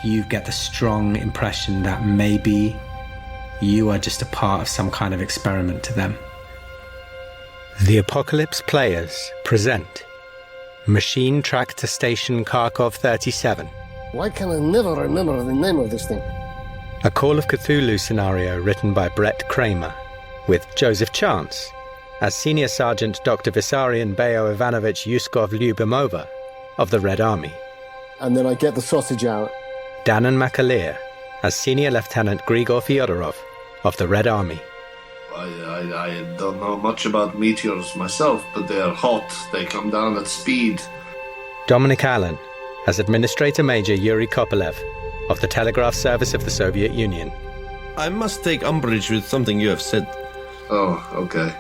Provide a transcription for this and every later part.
you get the strong impression that maybe you are just a part of some kind of experiment to them. The Apocalypse Players present Machine Tractor Station Kharkov-37. Why can I never remember the name of this thing? A Call of Cthulhu scenario written by Bret Kramer, with Joseph Chance as Senior Sergeant Dr. Vissarion Beo Ivanovich Yuskov Lyubimova of the Red Army. And then I get the sausage out. Danann McAleer as Senior Lieutenant Grigor Fyodorov of the Red Army. I don't know much about meteors myself, but they are hot. They come down at speed. Dominic Allen as Administrator Major Yuri Kopelev of the Telegraph Service of the Soviet Union. I must take umbrage with something you have said. Oh, okay.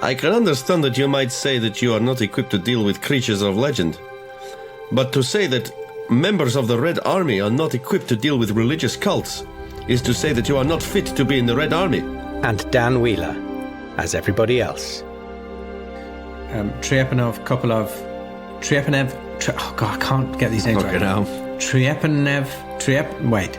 I can understand that you might say that you are not equipped to deal with creatures of legend. But to say that members of the Red Army are not equipped to deal with religious cults is to say that you are not fit to be in the Red Army. And Dan Wheeler as everybody else. Triepanov, Kopelov, Triepanev... oh God, I can't get these names right now. Triepanev... wait.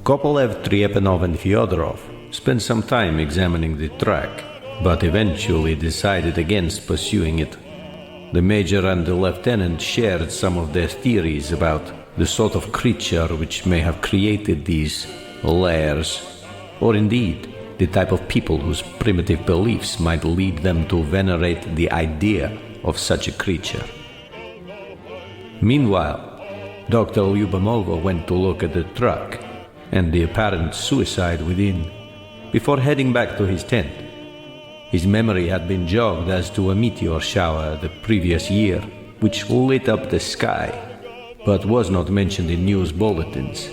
Kopelev, Triepanov and Fyodorov spent some time examining the track, but eventually decided against pursuing it. The major and the lieutenant shared some of their theories about the sort of creature which may have created these lairs, or indeed the type of people whose primitive beliefs might lead them to venerate the idea of such a creature. Meanwhile, Dr. Lyubimova went to look at the truck and the apparent suicide within, before heading back to his tent. His memory had been jogged as to a meteor shower the previous year, which lit up the sky, but was not mentioned in news bulletins.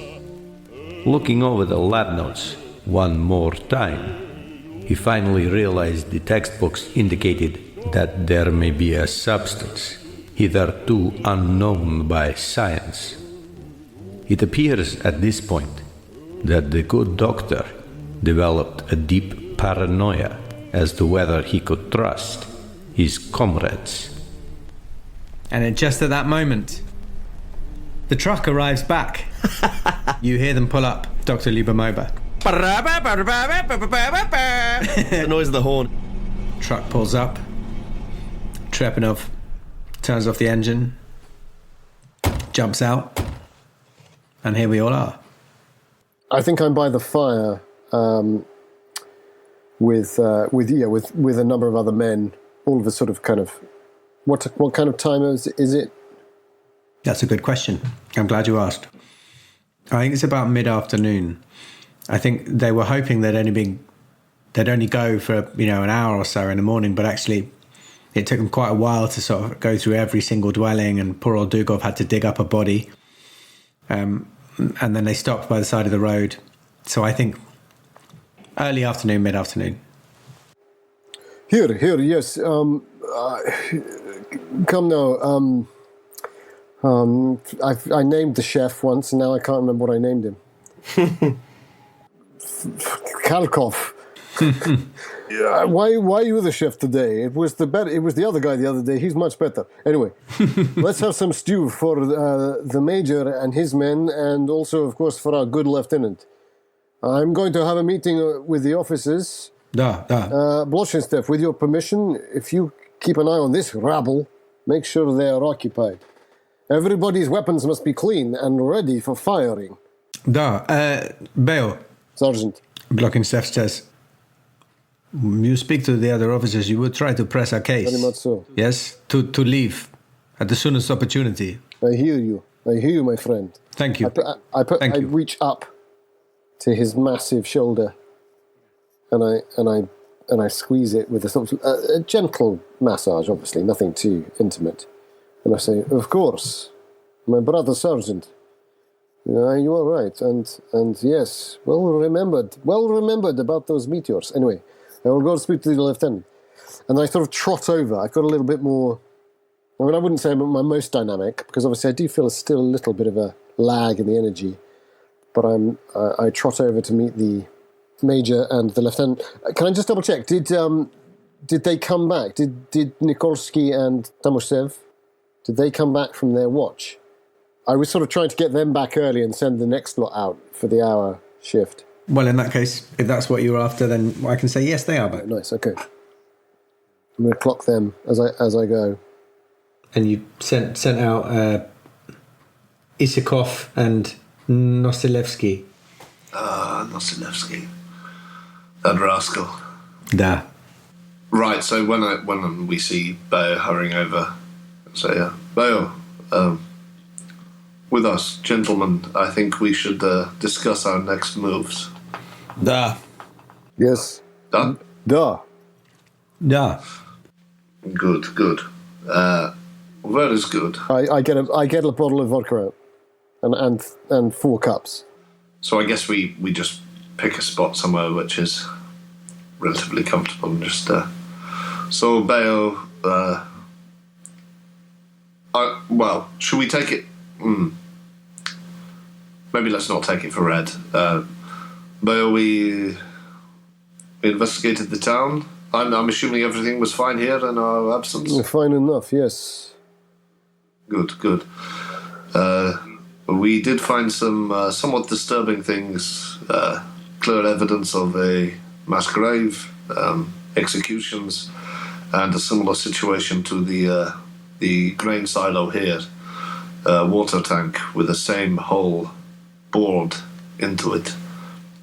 Looking over the lab notes one more time, he finally realized the textbooks indicated that there may be a substance hitherto unknown by science. It appears at this point that the good doctor developed a deep paranoia as to whether he could trust his comrades. And just at that moment, the truck arrives back. You hear them pull up, Dr. Lyubimova. The noise of the horn. Truck pulls up. Trepanov turns off the engine, jumps out, and here we all are. I think I'm by the fire with a number of other men. All of us sort of kind of. What kind of time is it? That's a good question. I'm glad you asked. I think it's about mid-afternoon. I think they were hoping they'd only go for an hour or so in the morning, but actually it took them quite a while to sort of go through every single dwelling, and poor old Dugov had to dig up a body. And then they stopped by the side of the road. So I think early afternoon, mid-afternoon. Here, yes. Come now. I named the chef once, and now I can't remember what I named him. Kharkov. Yeah. Why you the chef today? It was the other guy the other day. He's much better. Anyway, let's have some stew for the major and his men, and also, of course, for our good lieutenant. I'm going to have a meeting with the officers. Bloshenstev, with your permission, if you keep an eye on this rabble, make sure they are occupied. Everybody's weapons must be clean and ready for firing. Beo. Sergeant. Blochenstev says, you speak to the other officers, you would try to press our case. Very much so. Yes? To leave at the soonest opportunity. I hear you, my friend. Thank you. I reach up to his massive shoulder, and I squeeze it with a gentle massage, obviously, nothing too intimate. And I say, of course, my brother Sergeant. You are right, and yes, well remembered about those meteors. Anyway, I will go speak to the lieutenant, and I sort of trot over. I've got a little bit more. I mean, I wouldn't say I'm my most dynamic, because obviously I do feel still a little bit of a lag in the energy. But I trot over to meet the major and the lieutenant. Can I just double check? Did did they come back? Did Nikolsky and Tamosev, did they come back from their watch? I was sort of trying to get them back early and send the next lot out for the hour shift. Well, in that case, if that's what you're after, then I can say yes, they are back. Nice, okay. I'm going to clock them as I go. And you sent out Isakov and Nosilevsky. Nosilevsky. That rascal. Da. Right, so when we see Bayo hurrying over, say, Bayo, with us, gentlemen, I think we should discuss our next moves. Da. Yes. Done? Da. Da. Good. Very good. I get a bottle of vodka out, and 4 cups. So I guess we just pick a spot somewhere which is relatively comfortable and just. So Bayo, well, should we take it? Maybe let's not take it for Red. Bayo, we investigated the town. I'm assuming everything was fine here in our absence. Fine enough, yes. Good. We did find some somewhat disturbing things. Clear evidence of a mass grave, executions, and a similar situation to the grain silo here. Water tank with the same hole bored into it,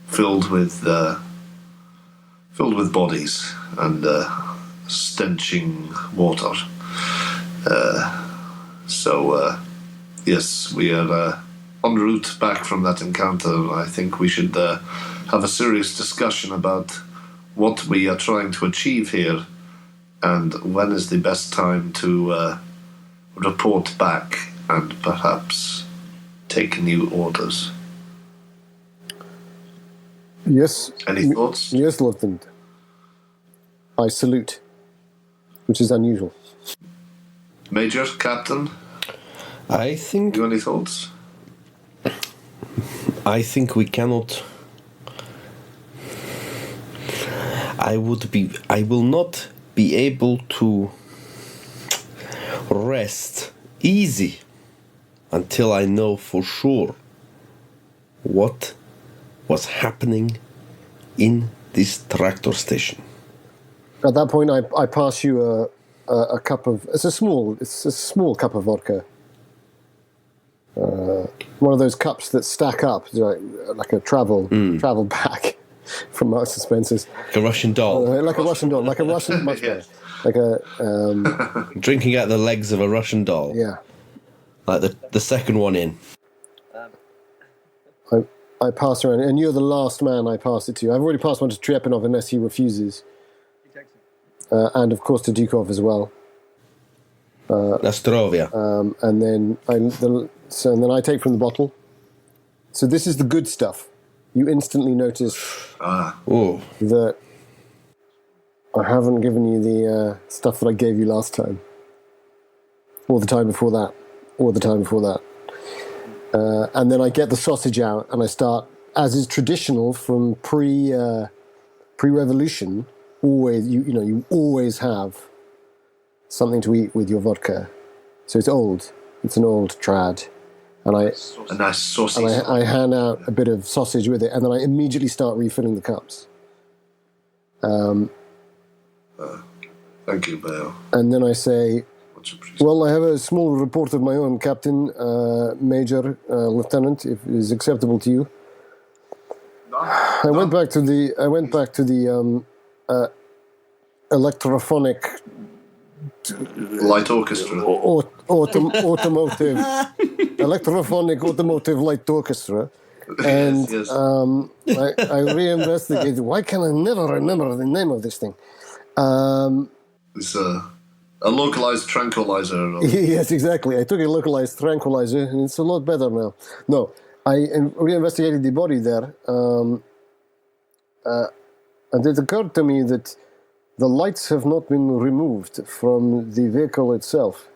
filled with bodies and stenching water. Yes, we are en route back from that encounter. I think we should have a serious discussion about what we are trying to achieve here and when is the best time to report back and perhaps take new orders. Yes. Any thoughts? Yes, Lieutenant. I salute, which is unusual. Major, Captain, I think you any thoughts? we cannot. I will not be able to rest easy until I know for sure what was happening in this tractor station. At that point, I pass you a cup of. It's a small cup of vodka. One of those cups that stack up, like a travel bag from Marks and Spencer's. Like a Russian doll. Like a Russian doll, like a Russian much better. Like a Drinking out the legs of a Russian doll. yeah. Like the second one in. I pass around, and you're the last man I pass it to. I've already passed one to Trepanov unless he refuses. And of course to Dukov as well. Nastrovia. And then I take from the bottle. So this is the good stuff. You instantly notice that I haven't given you the stuff that I gave you last time, or the time before that, and then I get the sausage out and I start, as is traditional from pre-revolution. Always, you always have something to eat with your vodka. So it's old. It's an old trad. And a nice sausage. And I hand out a bit of sausage with it, and then I immediately start refilling the cups. Thank you, Bayo. And then I say, well, I have a small report of my own, Captain, Major, Lieutenant, if it is acceptable to you. I went back to the electrophonic light orchestra. Automotive electrophonic automotive light orchestra, and yes. I reinvestigated. Why can I never remember the name of this thing? It's a localized tranquilizer. Yes, exactly. I took a localized tranquilizer, and it's a lot better now. No, I reinvestigated the body there, and it occurred to me that the lights have not been removed from the vehicle itself.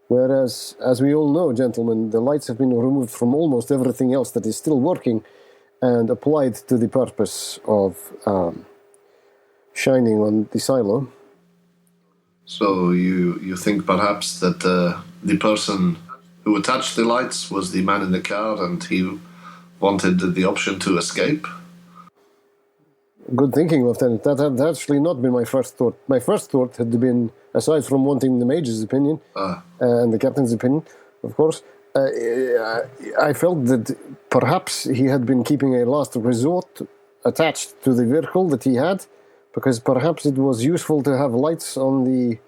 Whereas, as we all know, gentlemen, the lights have been removed from almost everything else that is still working and applied to the purpose of shining on the silo. So you think perhaps that the person who attached the lights was the man in the car and he wanted the option to escape? Good thinking, Lieutenant. That had actually not been my first thought. My first thought had been, aside from wanting the Major's opinion and the Captain's opinion, of course, I felt that perhaps he had been keeping a last resort attached to the vehicle that he had, because perhaps it was useful to have lights on the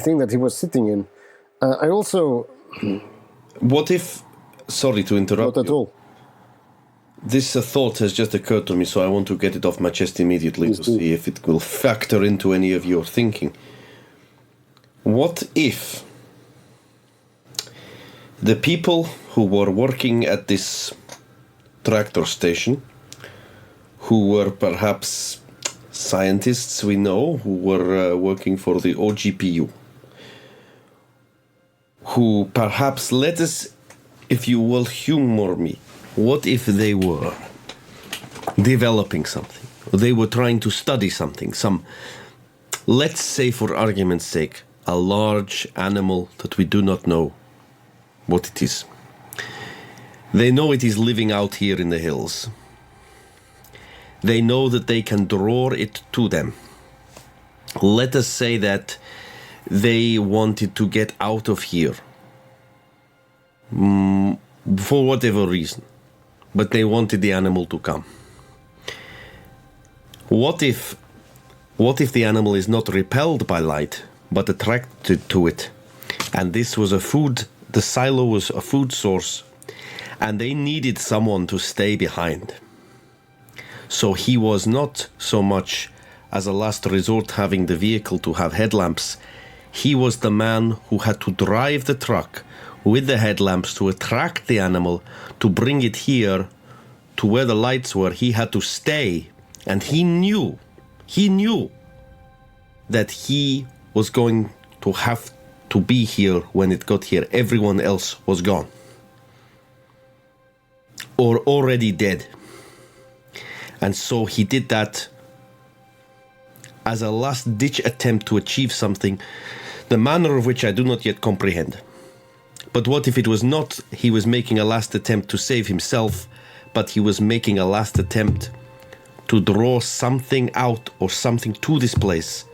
thing that he was sitting in. I also... What if... Sorry to interrupt. Not at all. This thought has just occurred to me, so I want to get it off my chest immediately to see if it will factor into any of your thinking. What if the people who were working at this tractor station, who were perhaps scientists we know, who were working for the OGPU, who perhaps, let us, if you will, humor me, what if they were developing something? They were trying to study something, let's say for argument's sake, a large animal that we do not know what it is. They know it is living out here in the hills. They know that they can draw it to them. Let us say that they wanted to get out of here for whatever reason, but they wanted the animal to come. What if the animal is not repelled by light, but attracted to it? And this was the silo was a food source, and they needed someone to stay behind. So he was not so much as a last resort having the vehicle to have headlamps. He was the man who had to drive the truck with the headlamps to attract the animal, to bring it here to where the lights were. He had to stay, and he knew that he was going to have to be here when it got here. Everyone else was gone or already dead. And so he did that as a last-ditch attempt to achieve something, the manner of which I do not yet comprehend. But what if it was not he was making a last attempt to save himself, but he was making a last attempt to draw something out or something to this place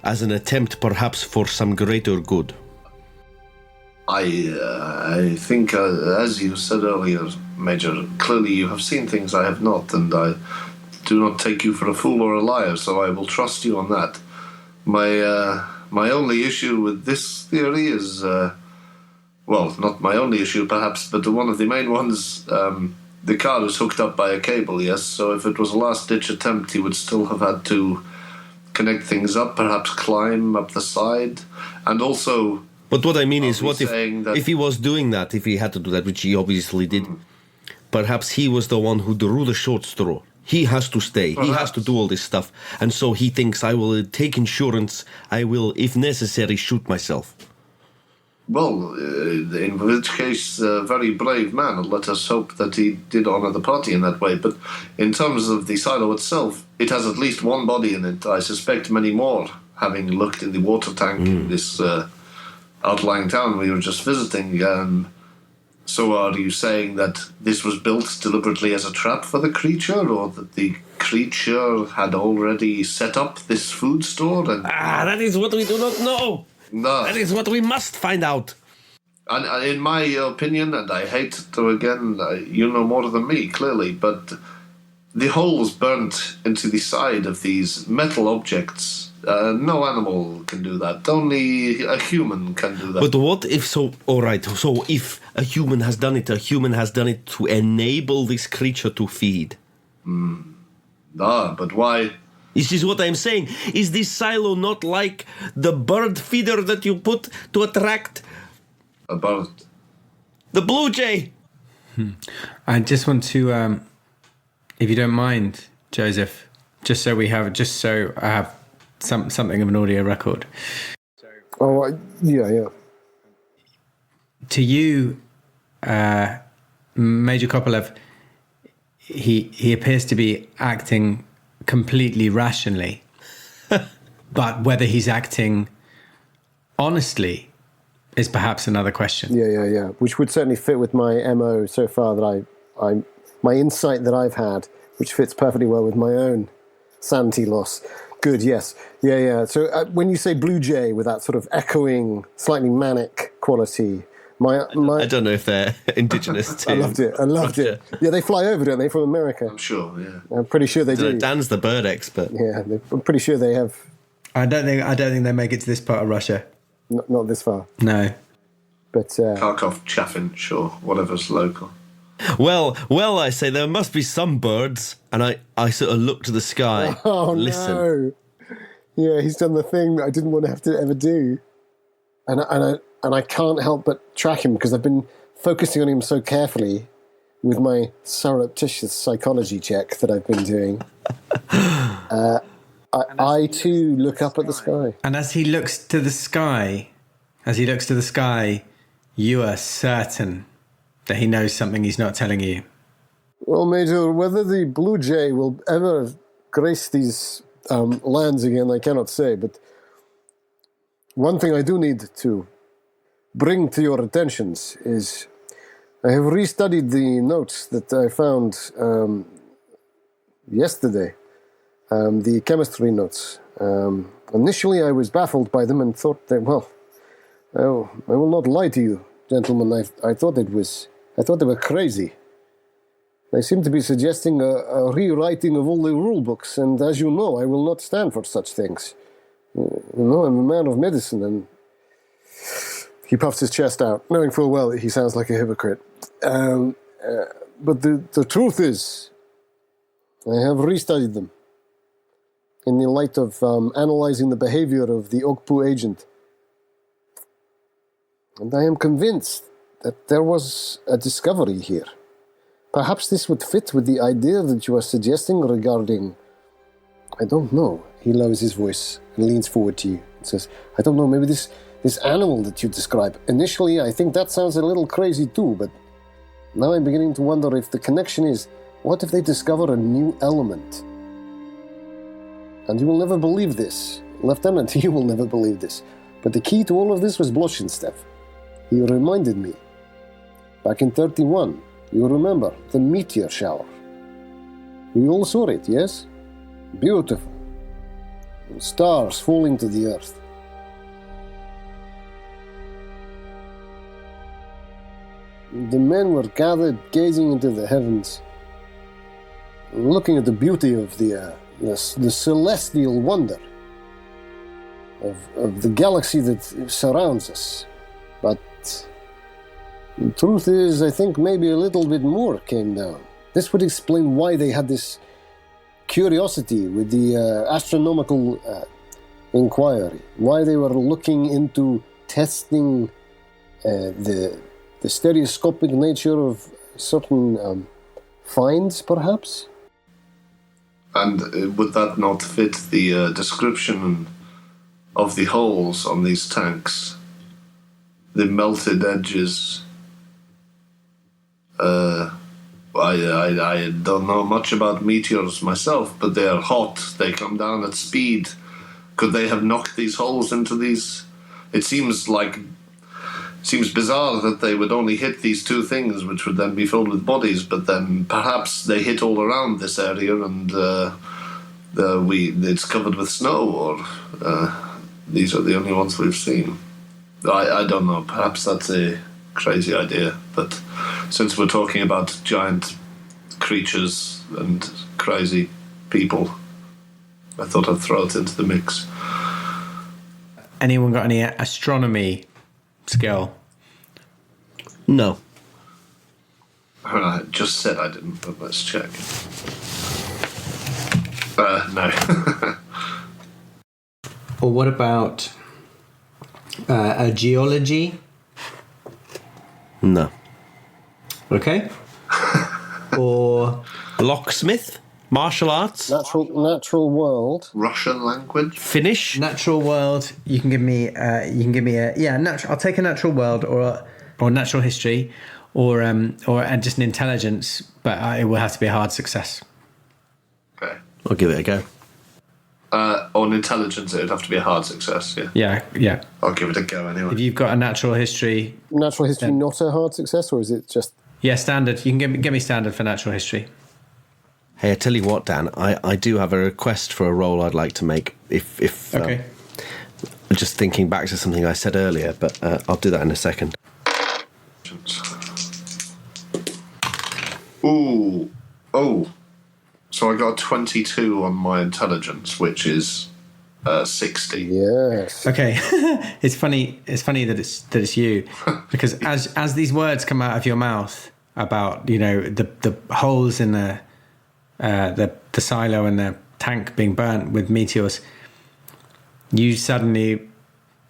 as an attempt perhaps for some greater good? I think, as you said earlier, Major, clearly you have seen things I have not, and I do not take you for a fool or a liar, so I will trust you on that. My only issue with this theory is, well, not my only issue perhaps, but one of the main ones, the car is hooked up by a cable, yes, so if it was a last-ditch attempt, he would still have had to connect things up, perhaps climb up the side, and also... But what I mean is, what if he was doing that, if he had to do that, which he obviously did, perhaps he was the one who drew the short straw. He has to stay. Perhaps. He has to do all this stuff. And so he thinks, I will take insurance. I will, if necessary, shoot myself. Well, in which case, a very brave man. Let us hope that he did honor the party in that way. But in terms of the silo itself, it has at least one body in it. I suspect many more, having looked in the water tank in this outlying town we were just visiting. So are you saying that this was built deliberately as a trap for the creature, or that the creature had already set up this food store? And that is what we do not know. No. That is what we must find out. And in my opinion, and I hate to again, you know more than me, clearly, but the holes burnt into the side of these metal objects, no animal can do that. Only a human can do that. But what if so? All right. So if a human has done it to enable this creature to feed. But why? This is what I'm saying. Is this silo not like the bird feeder that you put to attract a bird? The blue jay. I just want to, if you don't mind, Joseph, just so I have something of an audio record. Oh, yeah. To you, Major Kopelev, he appears to be acting completely rationally. But whether he's acting honestly is perhaps another question. Yeah. Which would certainly fit with my MO so far that my insight that I've had, which fits perfectly well with my own sanity loss. Good, yes. Yeah. So when you say Blue Jay with that sort of echoing, slightly manic quality, I don't know if they're indigenous to I loved it. Yeah, they fly over, don't they, from America? I'm sure, yeah. I'm pretty sure they do. Dan's the bird expert. Yeah, I'm pretty sure they have. I don't think they make it to this part of Russia. Not this far. No. But Kharkov, Chaffin, sure, whatever's local. Well, I say there must be some birds, and I sort of look to the sky. Listen. No. Yeah, he's done the thing that I didn't want to have to ever do, and I can't help but track him because I've been focusing on him so carefully with my surreptitious psychology check that I've been doing. I too look up at the sky, And as he looks to the sky, you are certain that he knows something he's not telling you. Well, Major, whether the Blue Jay will ever grace these lands again, I cannot say, but one thing I do need to bring to your attentions is I have restudied the notes that I found yesterday, the chemistry notes. Initially, I was baffled by them and thought that, well, I will not lie to you, gentlemen, I thought they were crazy. They seem to be suggesting a rewriting of all the rule books, and as you know, I will not stand for such things. I'm a man of medicine, and he puffs his chest out, knowing full well that he sounds like a hypocrite. But the truth is, I have restudied them in the light of analyzing the behavior of the Okpu agent. And I am convinced that there was a discovery here. Perhaps this would fit with the idea that you are suggesting regarding... I don't know. He lowers his voice and leans forward to you and says, I don't know, maybe this animal that you describe. Initially, I think that sounds a little crazy too, but now I'm beginning to wonder if the connection is, what if they discover a new element? And you will never believe this. Lieutenant, you will never believe this. But the key to all of this was Bloshinstev. He reminded me. Back in 31, you remember, the meteor shower. We all saw it, yes? Beautiful. Stars falling to the earth. The men were gathered, gazing into the heavens, looking at the beauty of the celestial wonder of the galaxy that surrounds us. But the truth is, I think maybe a little bit more came down. This would explain why they had this curiosity with the astronomical inquiry, why they were looking into testing the stereoscopic nature of certain finds, perhaps? And would that not fit the description of the holes on these tanks? The melted edges. I don't know much about meteors myself, but they are hot. They come down at speed. Could they have knocked these holes into these? It seems bizarre that they would only hit these two things, which would then be filled with bodies. But then perhaps they hit all around this area, and it's covered with snow, or these are the only ones we've seen. I don't know. Perhaps that's a crazy idea, but since we're talking about giant creatures and crazy people, I thought I'd throw it into the mix. Anyone got any astronomy skill? No. I just said I didn't, but let's check. No. Or what about geology? No. Okay. Or Locksmith? Martial arts? Natural world. Russian language? Finnish? natural world. You can give me natural. I'll take a natural world or natural history, or just an intelligence, but it will have to be a hard success. Okay. I'll give it a go. on intelligence, it'd have to be a hard success. Yeah. Yeah. I'll give it a go anyway. If you've got a natural history... Natural history not a hard success, or is it just... Yeah, standard. You can give me standard for natural history. Hey, I tell you what, Dan, I do have a request for a role I'd like to make. If Okay. Just thinking back to something I said earlier, but I'll do that in a second. Ooh. Oh. So I got 22 on my intelligence, which is 60. Yes. Okay. It's funny that it's you, because as these words come out of your mouth about, the holes in the silo and the tank being burnt with meteors, you suddenly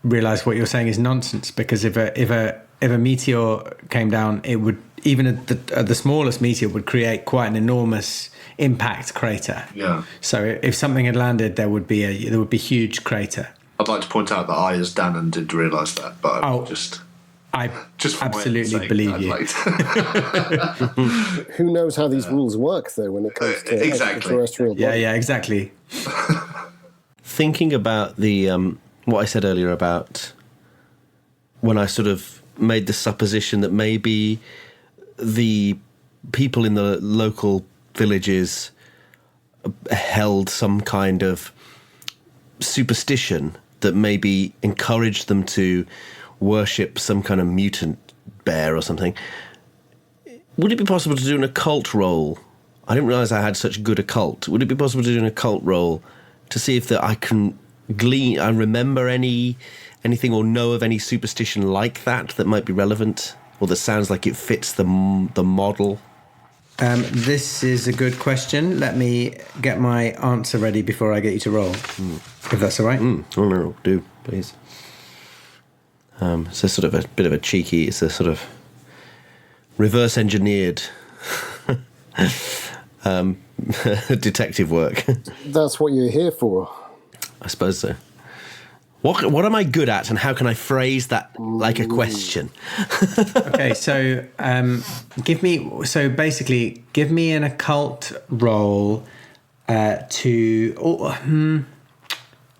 realize what you're saying is nonsense, because if a meteor came down, it would, even the smallest meteor would create quite an enormous impact crater. Yeah. So if something had landed, there would be huge crater. I'd like to point out that I, as Danann, did realise that, but I just for absolutely my believe sake, you. Who knows how these rules work, though, when it comes to extraterrestrial bodies? Yeah, exactly. Thinking about the what I said earlier about when I sort of made the supposition that maybe the people in the local villages held some kind of superstition that maybe encouraged them to worship some kind of mutant bear or something. Would it be possible to do an occult roll? I didn't realise I had such good occult. Would it be possible to do an occult roll to see if I can glean, I remember anything or know of any superstition like that might be relevant, or that sounds like it fits the model? This is a good question. Let me get my answer ready before I get you to roll, if that's all right. Oh, no, do, please. It's a sort of a bit of a cheeky, it's a sort of reverse engineered detective work. That's what you're here for. I suppose so. What am I good at, and how can I phrase that like a question? Okay, so give me an occult roll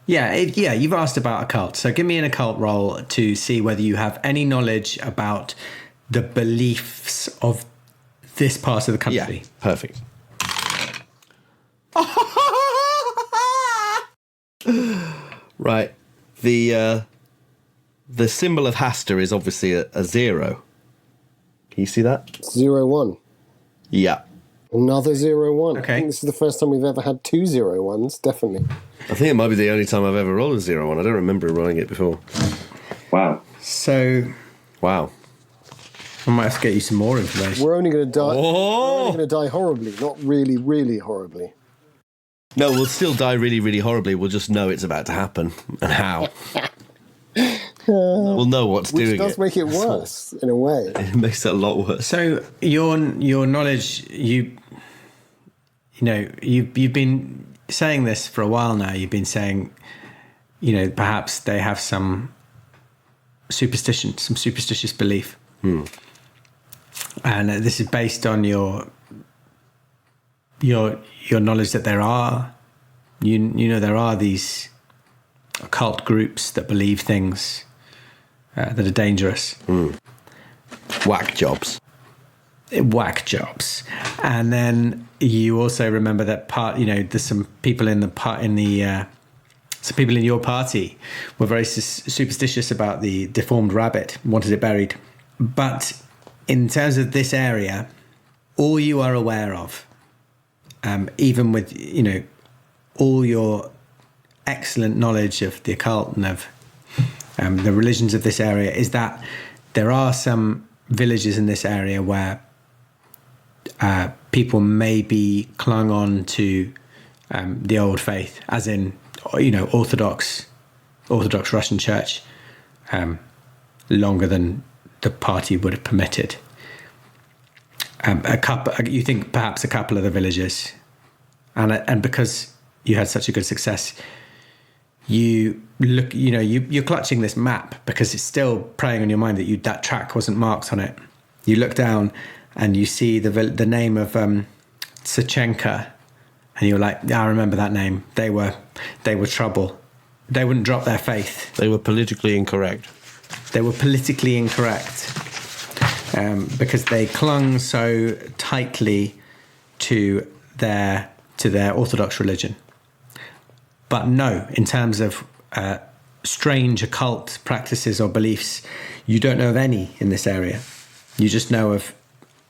you've asked about occult, so give me an occult roll to see whether you have any knowledge about the beliefs of this part of the country. Yeah, perfect. Right. The symbol of Hasta is obviously a 0. Can you see that? 0-1. Yeah. Another 0-1. Okay. I think this is the first time we've ever had 2 0-1s, definitely. I think it might be the only time I've ever rolled a 0-1. I don't remember rolling it before. Wow. So, Wow. I might have to get you some more information. We're only going to die. Oh! We're only going to die horribly, not really, really horribly. No, we'll still die really, really horribly. We'll just know it's about to happen and how. We'll know what's doing it. Which does make it worse, in a way. It makes it a lot worse. So your knowledge, you've been saying this for a while now. You've been saying, perhaps they have some superstition, some superstitious belief, and this is based on your knowledge that there are, there are these occult groups that believe things that are dangerous. Whack jobs. Whack jobs. And then you also remember that there's some people some people in your party were very superstitious about the deformed rabbit, wanted it buried. But in terms of this area, all you are aware of, even with, all your excellent knowledge of the occult and of the religions of this area, is that there are some villages in this area where people may be clung on to the old faith, as in, Orthodox Russian Church, longer than the party would have permitted. You think perhaps a couple of the villages, and because you had such a good success, you look, you're clutching this map because it's still preying on your mind that track wasn't marked on it. You look down and you see the name of Tsechenka And you were like, I remember that name. They were trouble. They wouldn't drop their faith. They were politically incorrect. They were politically incorrect because they clung so tightly to their Orthodox religion. But no, in terms of strange occult practices or beliefs, you don't know of any in this area. You just know of,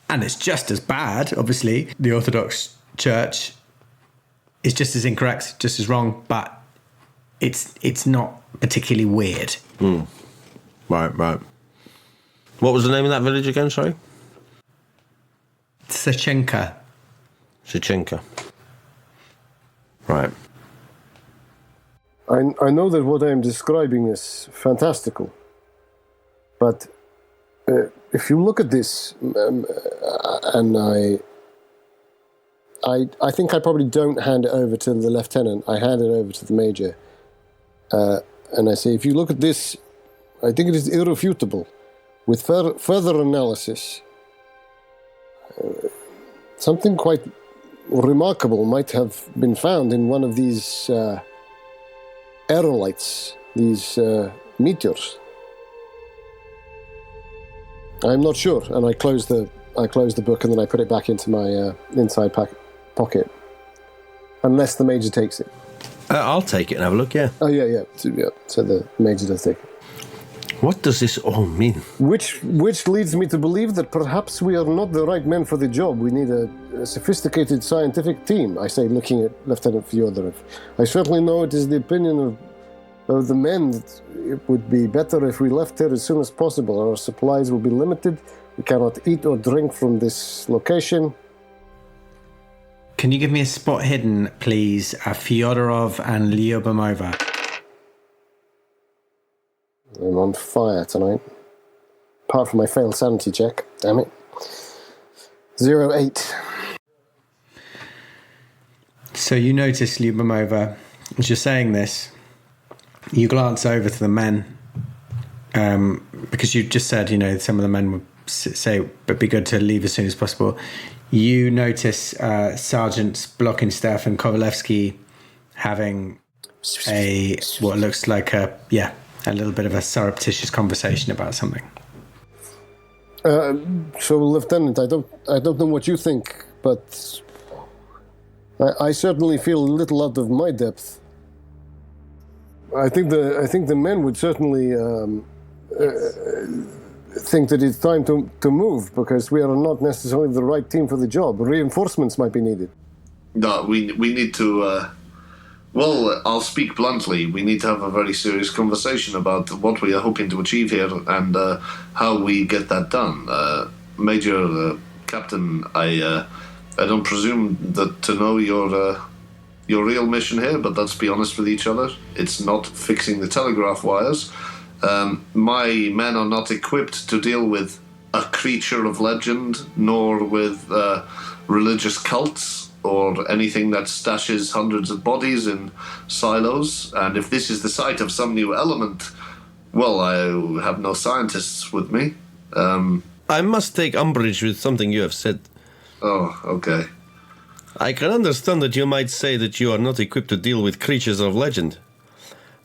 and it's just as bad, obviously, the Orthodox Church is just as incorrect, just as wrong, but it's not particularly weird. Right. What was the name of that village again, sorry? Sechenka. Right. I know that what I am describing is fantastical, but if you look at this, and I think I probably don't hand it over to the lieutenant. I hand it over to the major, and I say, if you look at this, I think it is irrefutable. With further analysis, something quite remarkable might have been found in one of these aerolites, these meteors. I'm not sure, and I close the book and then I put it back into my inside pocket, unless the major takes it. I'll take it and have a look. Yeah. Oh yeah. So the major does take it. What does this all mean? Which leads me to believe that perhaps we are not the right men for the job. We need a sophisticated scientific team, I say, looking at Lieutenant Fyodorov. I certainly know it is the opinion of the men that it would be better if we left here as soon as possible. Our supplies will be limited. We cannot eat or drink from this location. Can you give me a spot hidden, please? Fyodorov and Lyubimova. I'm on fire tonight. Apart from my failed sanity check. Damn it. 08. So you notice, Lyubimova, as you're saying this, you glance over to the men, because you just said, some of the men would say it'd be good to leave as soon as possible. You notice Sergeants Blokhinstev and Kovalevsky having what looks like a little bit of a surreptitious conversation about something. So, Lieutenant, I don't know what you think, but I certainly feel a little out of my depth. I think the men would certainly think that it's time to move, because we are not necessarily the right team for the job. Reinforcements might be needed. No, we need to. Well, I'll speak bluntly. We need to have a very serious conversation about what we are hoping to achieve here and how we get that done. Major Captain, I don't presume to know your real mission here, but let's be honest with each other. It's not fixing the telegraph wires. My men are not equipped to deal with a creature of legend, nor with religious cults, or anything that stashes hundreds of bodies in silos. And if this is the site of some new element, well, I have no scientists with me. I must take umbrage with something you have said. Oh, okay. I can understand that you might say that you are not equipped to deal with creatures of legend.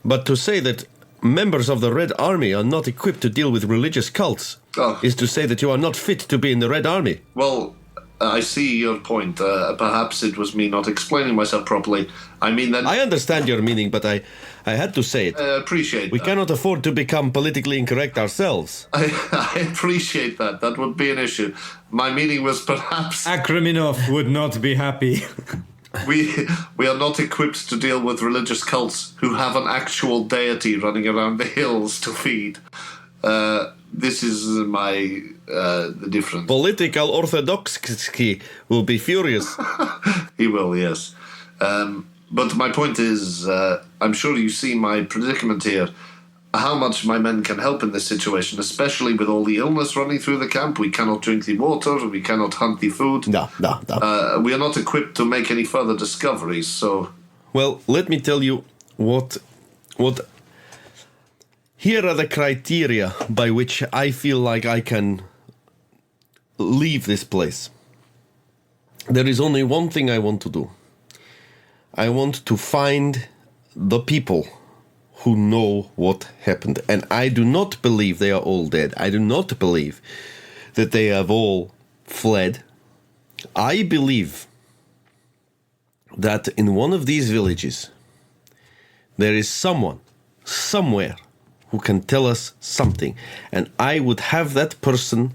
But to say that members of the Red Army are not equipped to deal with religious cults is to say that you are not fit to be in the Red Army. Well, I see your point. Perhaps it was me not explaining myself properly. I mean that... I understand your meaning, but I had to say it. I appreciate We that. cannot afford to become politically incorrect ourselves. I appreciate that. That would be an issue. My meaning was perhaps... Akraminov would not be happy. We are not equipped to deal with religious cults who have an actual deity running around the hills to feed. This is the difference. Political orthodoxy will be furious. He will, yes. But my point is, I'm sure you see my predicament here. How much my men can help in this situation, especially with all the illness running through the camp. We cannot drink the water, we cannot hunt the food. No. We are not equipped to make any further discoveries, so... Well, let me tell you what... Here are the criteria by which I feel like I can leave this place. There is only one thing I want to do. I want to find the people who know what happened. And I do not believe they are all dead. I do not believe that they have all fled. I believe that in one of these villages, there is someone, somewhere, who can tell us something. And I would have that person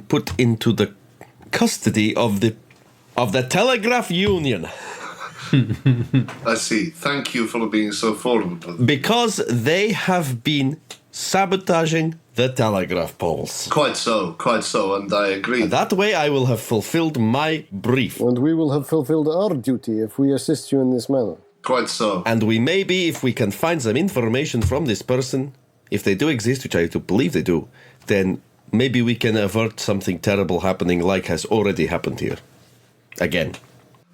put into the custody of the Telegraph Union. I see. Thank you for being so forward with me. Because they have been sabotaging the telegraph poles. Quite so, and I agree. That way I will have fulfilled my brief. And we will have fulfilled our duty if we assist you in this manner. Quite so. And we maybe, if we can find some information from this person, if they do exist, which I do believe they do, then maybe we can avert something terrible happening like has already happened here. Again.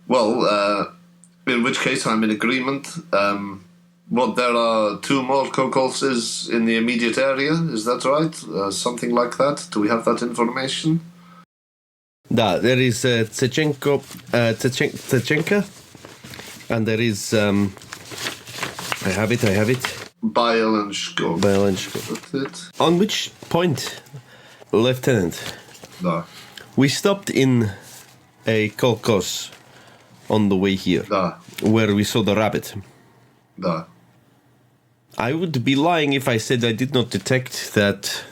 Well, in which case I'm in agreement. There are 2 more Kokolses in the immediate area, is that right? Something like that? Do we have that information? Da, there is Tsechenka, and there is, I have it. Bielensko. That's it. On which point, Lieutenant? Da. We stopped in a kolkhoz on the way here, where we saw the rabbit. Da. I would be lying if I said I did not detect that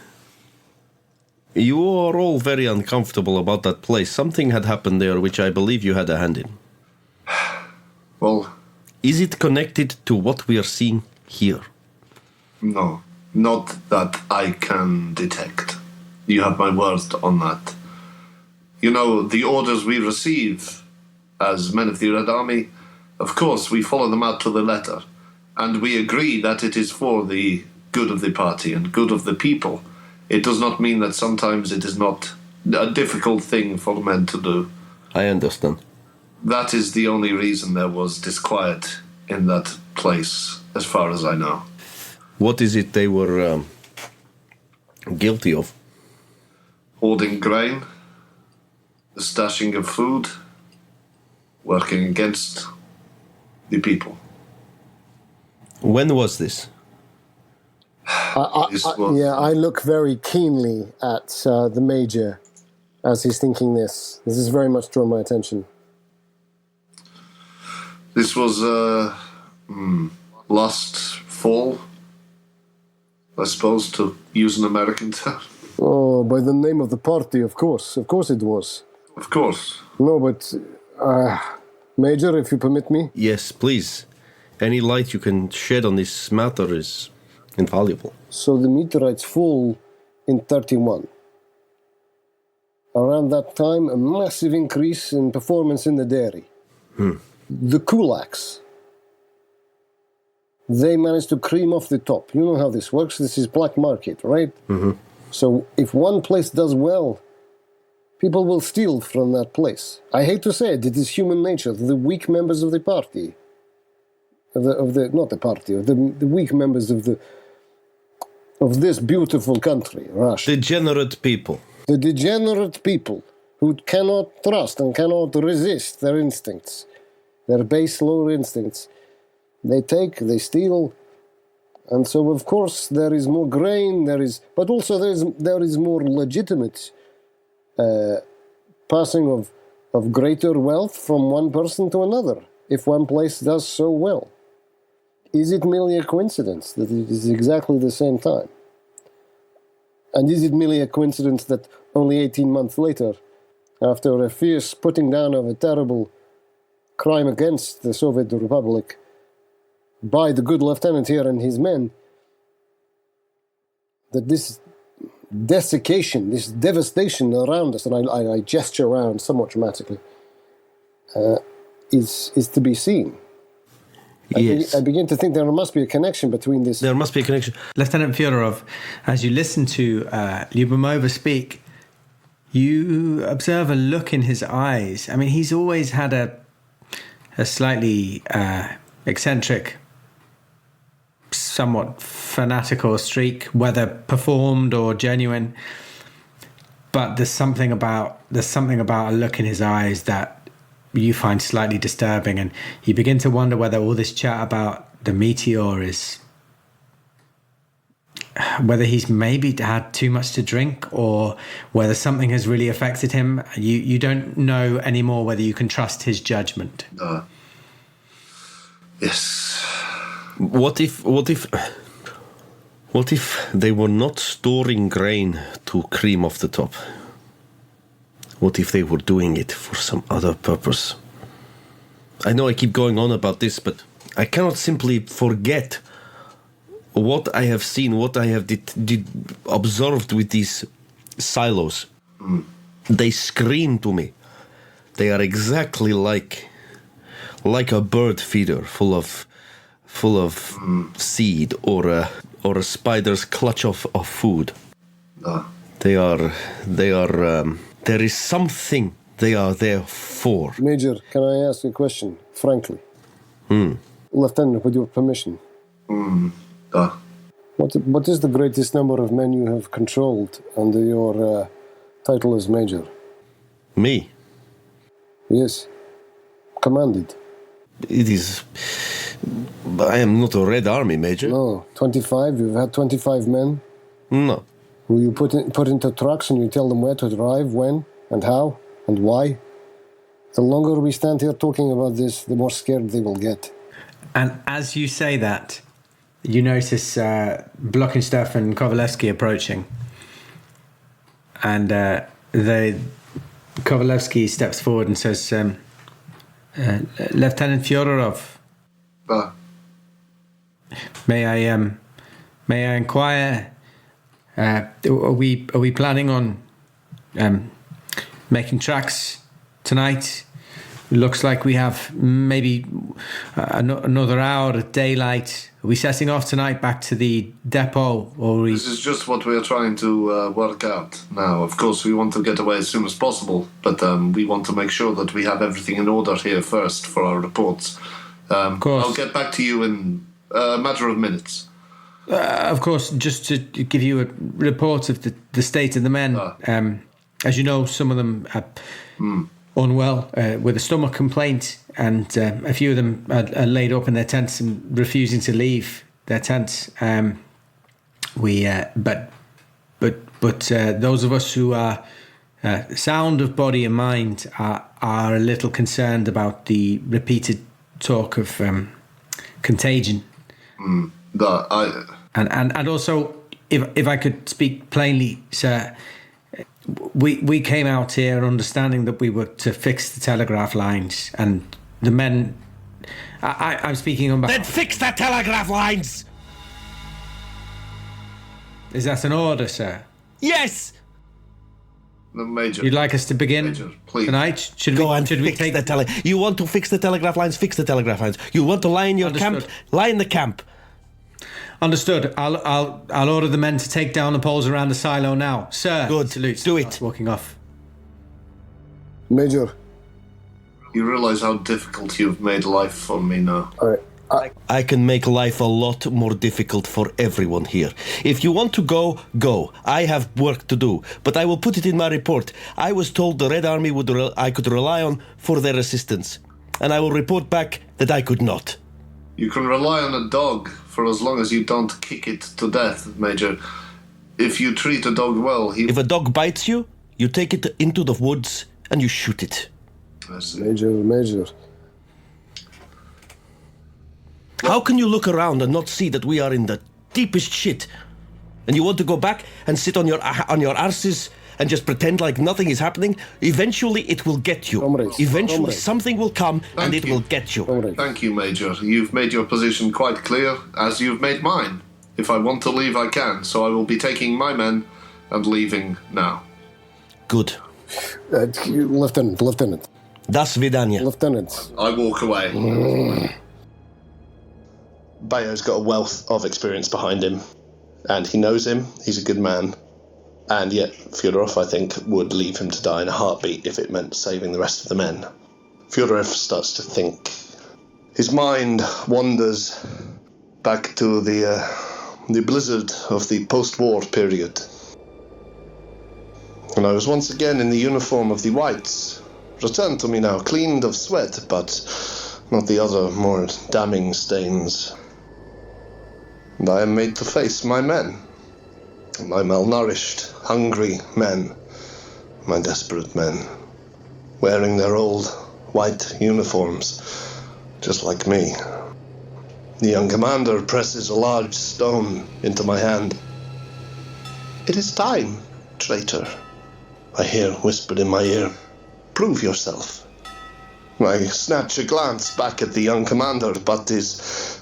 you are all very uncomfortable about that place. Something had happened there which I believe you had a hand in. Well... Is it connected to what we are seeing here? No, not that I can detect. You have my word on that. You know, the orders we receive as men of the Red Army, of course, we follow them out to the letter. And we agree that it is for the good of the party and good of the people. It does not mean that sometimes it is not a difficult thing for men to do. I understand. That is the only reason there was disquiet in that place, as far as I know. What is it they were guilty of? Hoarding grain, the stashing of food, working against the people. When was this? I look very keenly at the Major as he's thinking this. This has very much drawn my attention. This was last fall, I suppose, to use an American term. Oh, by the name of the party, of course. Of course it was. Of course. No, but... Major, if you permit me? Yes, please. Any light you can shed on this matter is invaluable. So the meteorites fall in 31. Around that time, a massive increase in performance in the dairy. The kulaks, they managed to cream off the top. You know how this works. This is black market, right? Mm-hmm. So if one place does well, people will steal from that place. I hate to say it, it is human nature. The weak members of the party, the weak members of this beautiful country, Russia. Degenerate people. The degenerate people who cannot trust and cannot resist their instincts, their base lower instincts. They take, they steal, and so of course there is more grain, but also there is more legitimate passing of greater wealth from one person to another, if one place does so well. Is it merely a coincidence that it is exactly the same time? And is it merely a coincidence that only 18 months later, after a fierce putting down of a terrible crime against the Soviet Republic by the good lieutenant here and his men, that this desiccation, this devastation around us, and I gesture around somewhat dramatically, is to be seen? Yes. I begin to think there must be a connection between this. There must be a connection. Lieutenant Fyodorov, as you listen to Lyubimova speak, you observe a look in his eyes. I mean, he's always had a slightly eccentric, somewhat fanatical streak, whether performed or genuine. But there's something about a look in his eyes that you find slightly disturbing, and you begin to wonder whether all this chat about the meteor is, whether he's maybe had too much to drink, or whether something has really affected him. You don't know anymore whether you can trust his judgment. Yes. What if they were not storing grain to cream off the top? What if they were doing it for some other purpose? I know I keep going on about this, but I cannot simply forget what I have seen, what I have observed with these silos. They scream to me. They are exactly like a bird feeder full of seed, or a spider's clutch of food. They are. There is something they are there for. Major, can I ask you a question, frankly? Lieutenant, with your permission. What is the greatest number of men you have controlled under your title as Major? Me? Yes. Commanded. It is... I am not a Red Army, Major. No. 25? You've had 25 men? No. Who you put into trucks and you tell them where to drive, when, and how, and why? The longer we stand here talking about this, the more scared they will get. And as you say that, you notice Blockenstuff and Kovalevsky approaching. And Kovalevsky steps forward and says, Lieutenant Fyodorov, may I inquire, are we planning on making tracks tonight? Looks like we have maybe another hour at daylight. Are we setting off tonight back to the depot? This is just what we are trying to work out now. Of course, we want to get away as soon as possible, but we want to make sure that we have everything in order here first for our reports. Of course. I'll get back to you in a matter of minutes. Of course, just to give you a report of the state of the men. As you know, some of them are unwell with a stomach complaint, and a few of them are laid up in their tents and refusing to leave their tents. But those of us who are sound of body and mind are a little concerned about the repeated talk of contagion. And also, if I could speak plainly, sir, we came out here understanding that we were to fix the telegraph lines, and the men... I'm speaking on behalf... Then fix the telegraph lines! Is that an order, sir? Yes! The Major. You'd like us to begin Major, please. tonight? Should Go we and take fix the You want to fix the telegraph lines? Fix the telegraph lines. You want to lie in your Understood. camp? Lie in the camp. Understood. I'll order the men to take down the poles around the silo now, sir. Good. Salutes. Do it. Starts walking off. Major. You realise how difficult you've made life for me now. All right. I can make life a lot more difficult for everyone here. If you want to go, go. I have work to do, but I will put it in my report. I was told the Red Army I could rely on for their assistance, and I will report back that I could not. You can rely on a dog for as long as you don't kick it to death, Major. If you treat a dog well, If a dog bites you, you take it into the woods and you shoot it. Major. How can you look around and not see that we are in the deepest shit? And you want to go back and sit on your arses and just pretend like nothing is happening? Eventually it will get you. Comrades. Eventually something will come and it will get you. Thank you, Major. You've made your position quite clear, as you've made mine. If I want to leave, I can, so I will be taking my men and leaving now. Good. Lieutenant. Das vidania. Lieutenant. I walk away. Bayo's got a wealth of experience behind him, and he knows him. He's a good man. And yet, Fyodorov, I think, would leave him to die in a heartbeat if it meant saving the rest of the men. Fyodorov starts to think. His mind wanders back to the blizzard of the post-war period. And I was once again in the uniform of the Whites, return to me now, cleaned of sweat, but not the other, more damning stains. And I am made to face my men, my malnourished, hungry men, my desperate men, wearing their old white uniforms, just like me. The young commander presses a large stone into my hand. "It is time, traitor," I hear whispered in my ear. "Prove yourself." I snatch a glance back at the young commander, but his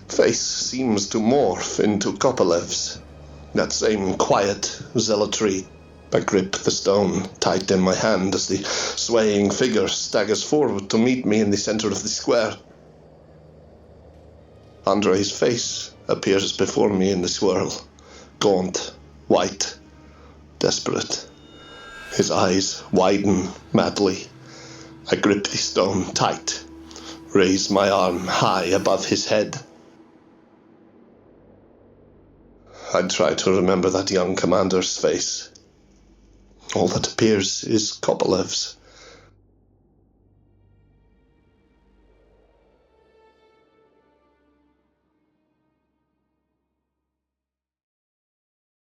face seems to morph into Kopelev's. That same quiet zealotry. I grip the stone tight in my hand as the swaying figure staggers forward to meet me in the center of the square. Andrei's face appears before me in the swirl, gaunt, white, desperate. His eyes widen madly. I grip the stone tight, raise my arm high above his head. I try to remember that young commander's face. All that appears is Kopelev's.